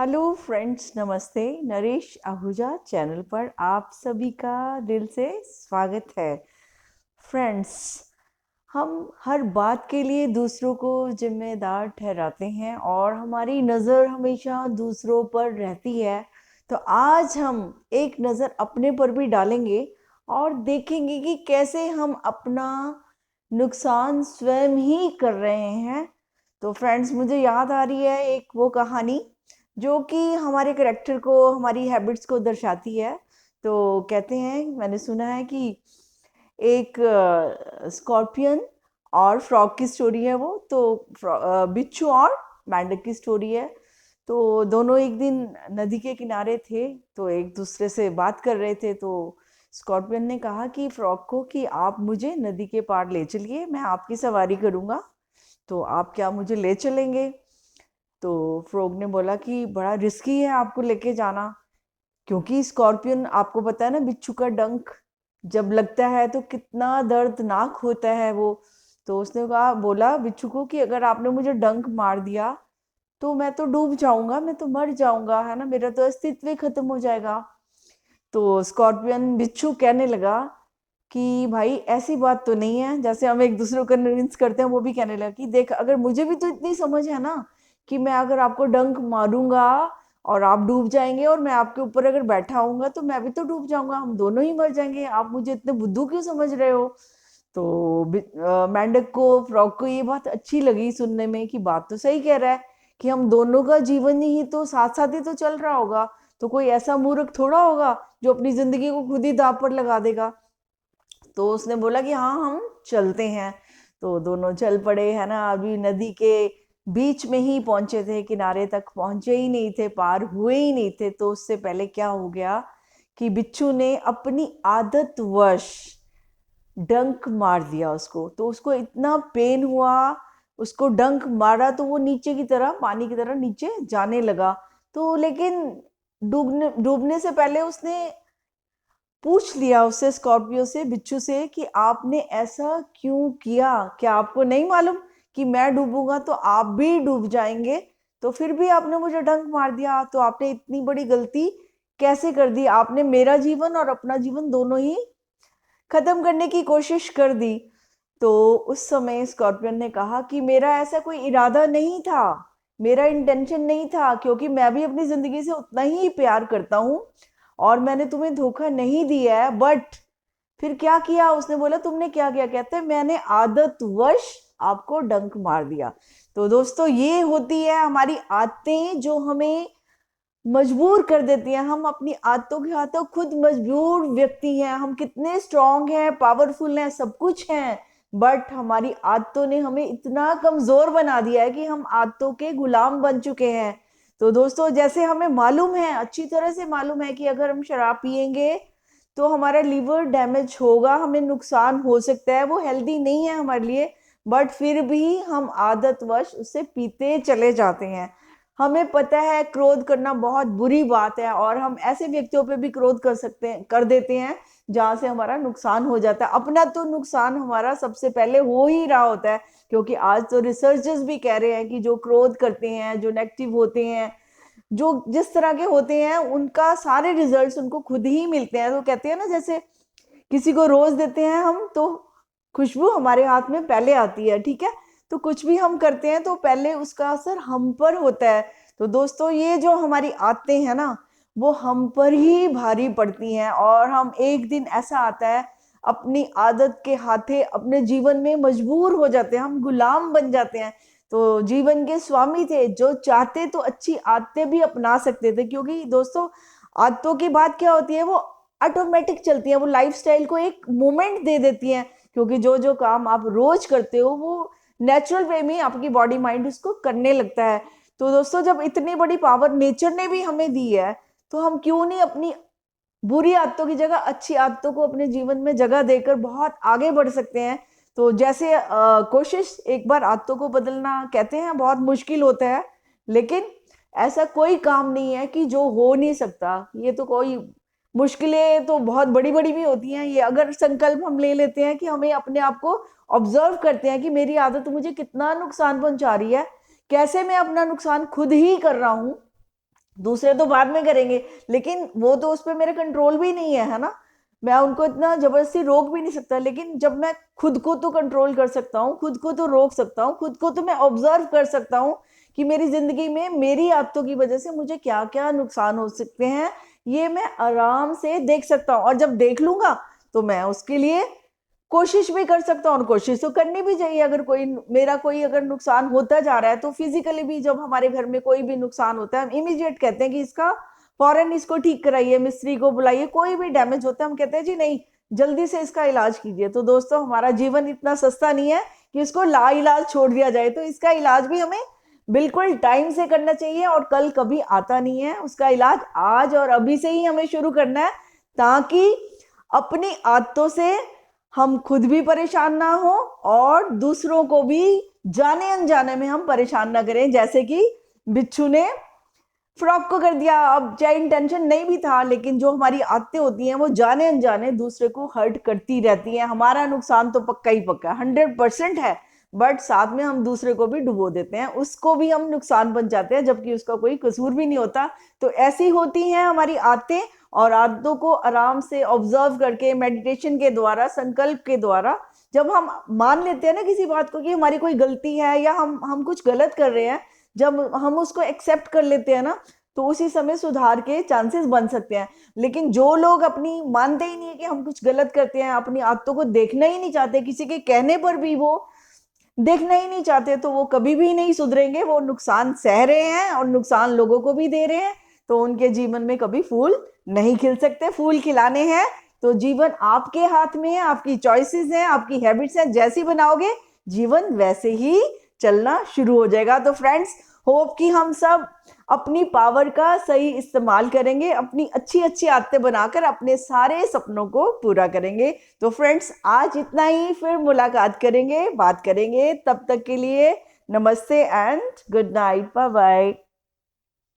Hello friends, नमस्ते। Naresh Ahuja channel पर आप सभी का दिल से स्वागत है। फ्रेंड्स, हम हर बात के लिए दूसरों को जिम्मेदार ठहराते हैं और हमारी नज़र हमेशा दूसरों पर रहती है। तो आज हम एक नज़र अपने पर भी डालेंगे और देखेंगे कि कैसे हम अपना नुकसान स्वयं ही कर रहे हैं। तो फ्रेंड्स, मुझे याद आ रही है एक वो कहानी जो कि हमारे करैक्टर को, हमारी हैबिट्स को दर्शाती है। तो कहते हैं, मैंने सुना है कि एक स्कॉर्पियन और फ्रॉग की स्टोरी है वो। तो बिच्छू और मेंढक की स्टोरी है। तो दोनों एक दिन नदी के किनारे थे, तो एक दूसरे से बात कर रहे थे। तो स्कॉर्पियन ने कहा कि फ्रॉग को कि आप मुझे नदी के पार ले चलिए, मैं आपकी सवारी करूँगा, तो आप क्या मुझे ले चलेंगे? तो फ्रॉग ने बोला कि बड़ा रिस्की है आपको लेके जाना, क्योंकि स्कॉर्पियन, आपको पता है ना, बिच्छू का डंक जब लगता है तो कितना दर्दनाक होता है वो। तो उसने कहा, बोला बिच्छू को कि अगर आपने मुझे डंक मार दिया तो मैं तो डूब जाऊंगा, मैं तो मर जाऊंगा, है ना, मेरा तो अस्तित्व ही खत्म हो जाएगा। तो स्कॉर्पियन बिच्छू कहने लगा कि भाई ऐसी बात तो नहीं है, जैसे हम एक दूसरे को कन्विंस करते हैं, वो भी कहने लगा कि देख, अगर मुझे भी तो इतनी समझ है ना कि मैं अगर आपको डंक मारूंगा और आप डूब जाएंगे, और मैं आपके ऊपर अगर बैठा हूंगा तो मैं भी तो डूब जाऊंगा, हम दोनों ही मर जाएंगे, आप मुझे इतने बुद्धू क्यों समझ रहे हो? तो मेंढक को, फ्रॉग को ये बात अच्छी लगी सुनने में कि बात तो सही कह रहा है, कि हम दोनों का जीवन ही तो साथ साथ ही तो चल रहा होगा, तो कोई ऐसा मूर्ख थोड़ा होगा जो अपनी जिंदगी को खुद ही दांव पर लगा देगा। तो उसने बोला कि हाँ, हम चलते हैं। तो दोनों चल पड़े, है ना। अभी नदी के बीच में ही पहुंचे थे, किनारे तक पहुंचे ही नहीं थे, पार हुए ही नहीं थे। तो उससे पहले क्या हो गया कि बिच्छू ने अपनी आदतवश डंक मार दिया उसको। तो उसको इतना पेन हुआ, उसको डंक मारा तो वो नीचे की तरह, पानी की तरह नीचे जाने लगा। तो लेकिन डूबने डूबने से पहले उसने पूछ लिया उससे, स्कॉर्पियो से, बिच्छू से, कि आपने ऐसा क्यों किया? क्या आपको नहीं मालूम कि मैं डूबूंगा तो आप भी डूब जाएंगे? तो फिर भी आपने मुझे डंक मार दिया, तो आपने इतनी बड़ी गलती कैसे कर दी? आपने मेरा जीवन और अपना जीवन दोनों ही खत्म करने की कोशिश कर दी। तो उस समय स्कॉर्पियन ने कहा कि मेरा ऐसा कोई इरादा नहीं था, मेरा इंटेंशन नहीं था, क्योंकि मैं भी अपनी जिंदगी से उतना ही प्यार करता हूँ और मैंने तुम्हें धोखा नहीं दिया है। बट फिर क्या किया? उसने बोला, तुमने क्या किया? कहते हैं, मैंने आदतवश आपको डंक मार दिया। तो दोस्तों, ये होती है हमारी आदतें जो हमें मजबूर कर देती हैं। हम अपनी आदतों के हाथों खुद मजबूर व्यक्ति हैं, हम कितने स्ट्रांग हैं, पावरफुल हैं, सब कुछ हैं, बट हमारी आदतों ने हमें इतना कमजोर बना दिया है कि हम आदतों के गुलाम बन चुके हैं। तो दोस्तों, जैसे हमें मालूम है, अच्छी तरह से मालूम है कि अगर हम शराब पिएंगे तो हमारा लीवर डैमेज होगा, हमें नुकसान हो सकता है, वो हेल्दी नहीं है हमारे लिए, बट फिर भी हम आदतवश उसे पीते चले जाते हैं। हमें पता है क्रोध करना बहुत बुरी बात है, और हम ऐसे व्यक्तियों पे भी क्रोध कर सकते हैं, कर देते हैं जहां से हमारा नुकसान हो जाता है। अपना तो नुकसान हमारा सबसे पहले हो ही रहा होता है, क्योंकि आज तो रिसर्चर्स भी कह रहे हैं कि जो क्रोध करते हैं, जो नेगेटिव होते हैं, जो जिस तरह के होते हैं, उनका सारे रिजल्ट्स उनको खुद ही मिलते हैं। तो कहते हैं ना, जैसे किसी को रोज देते हैं हम, तो खुशबू हमारे हाथ में पहले आती है, ठीक है। तो कुछ भी हम करते हैं तो पहले उसका असर हम पर होता है। तो दोस्तों, ये जो हमारी आदतें हैं ना, वो हम पर ही भारी पड़ती हैं, और हम एक दिन ऐसा आता है, अपनी आदत के हाथे अपने जीवन में मजबूर हो जाते हैं, हम गुलाम बन जाते हैं। तो जीवन के स्वामी थे, जो चाहते तो अच्छी आदतें भी अपना सकते थे, क्योंकि दोस्तों, आदतों की बात क्या होती है, वो ऑटोमेटिक चलती है, वो लाइफस्टाइल को एक मोमेंट दे देती हैं, क्योंकि जो जो काम आप रोज करते हो वो नेचुरल वे में आपकी बॉडी माइंड उसको करने लगता है। तो दोस्तों, जब इतनी बड़ी पावर नेचर ने भी हमें दी है, तो हम क्यों नहीं अपनी बुरी आदतों की जगह अच्छी आदतों को अपने जीवन में जगह देकर बहुत आगे बढ़ सकते हैं। तो जैसे कोशिश, एक बार आदतों को बदलना कहते हैं बहुत मुश्किल होता है, लेकिन ऐसा कोई काम नहीं है कि जो हो नहीं सकता। ये तो कोई मुश्किलें तो बहुत बड़ी बड़ी भी होती हैं, ये अगर संकल्प हम ले लेते हैं कि हमें अपने आप को ऑब्जर्व करते हैं कि मेरी आदत मुझे कितना नुकसान पहुंचा रही है, कैसे मैं अपना नुकसान खुद ही कर रहा हूँ, दूसरे तो बाद में करेंगे, लेकिन वो तो उस पर मेरा कंट्रोल भी नहीं है ना। मैं उनको इतना जबरदस्ती रोक भी नहीं सकता, लेकिन जब मैं खुद को तो कंट्रोल कर सकता हूँ, खुद को तो रोक सकता हूँ, खुद को तो मैं ऑब्जर्व कर सकता हूँ कि मेरी जिंदगी में मेरी आदतों की वजह से मुझे क्या क्या नुकसान हो सकते हैं, ये मैं आराम से देख सकता हूँ। और जब देख लूंगा तो मैं उसके लिए कोशिश भी कर सकता हूँ, और कोशिश तो करनी भी चाहिए। अगर कोई मेरा कोई अगर नुकसान होता जा रहा है, तो फिजिकली भी जब हमारे घर में कोई भी नुकसान होता है, हम इमीडिएट कहते हैं कि इसका फौरन इसको ठीक कराइए, मिस्त्री को बुलाइए। कोई भी डैमेज होता है हम कहते हैं जी नहीं, जल्दी से इसका इलाज कीजिए। तो दोस्तों, हमारा जीवन इतना सस्ता नहीं है कि इसको लाइलाज छोड़ दिया जाए। तो इसका इलाज भी हमें बिल्कुल टाइम से करना चाहिए, और कल कभी आता नहीं है। उसका इलाज आज और अभी से ही हमें शुरू करना है, ताकि अपनी आदतों से हम खुद भी परेशान ना हो और दूसरों को भी जाने अनजाने में हम परेशान ना करें। जैसे कि बिच्छू ने फ्रॉक को कर दिया, अब चाहे इंटेंशन नहीं भी था, लेकिन जो हमारी आदतें होती हैं वो जाने अनजाने दूसरे को हर्ट करती रहती हैं। हमारा नुकसान तो पक्का ही पक्का 100% है, बट साथ में हम दूसरे को भी डुबो देते हैं, उसको भी हम नुकसान बन जाते हैं, जबकि उसका कोई कसूर भी नहीं होता। तो ऐसी होती हैं हमारी आदतें, और आदतों को आराम से ऑब्जर्व करके, मेडिटेशन के द्वारा, संकल्प के द्वारा, जब हम मान लेते हैं ना किसी बात को कि हमारी कोई गलती है या हम कुछ गलत कर रहे हैं, जब हम उसको एक्सेप्ट कर लेते हैं ना, तो उसी समय सुधार के चांसेस बन सकते हैं। लेकिन जो लोग अपनी मानते ही नहीं है कि हम कुछ गलत करते हैं, अपनी आदतों को देखना ही नहीं चाहते, किसी के कहने पर भी वो देखना ही नहीं चाहते, तो वो कभी भी नहीं सुधरेंगे। वो नुकसान सह रहे हैं और नुकसान लोगों को भी दे रहे हैं, तो उनके जीवन में कभी फूल नहीं खिल सकते। फूल खिलाने हैं तो जीवन आपके हाथ में है, आपकी चॉइसेस हैं, आपकी हैबिट्स हैं। जैसी बनाओगे जीवन वैसे ही चलना शुरू हो जाएगा। तो फ्रेंड्स, होप कि हम सब अपनी पावर का सही इस्तेमाल करेंगे, अपनी अच्छी अच्छी आदतें बनाकर अपने सारे सपनों को पूरा करेंगे। तो फ्रेंड्स, आज इतना ही, फिर मुलाकात करेंगे, बात करेंगे। तब तक के लिए नमस्ते and good night, bye bye.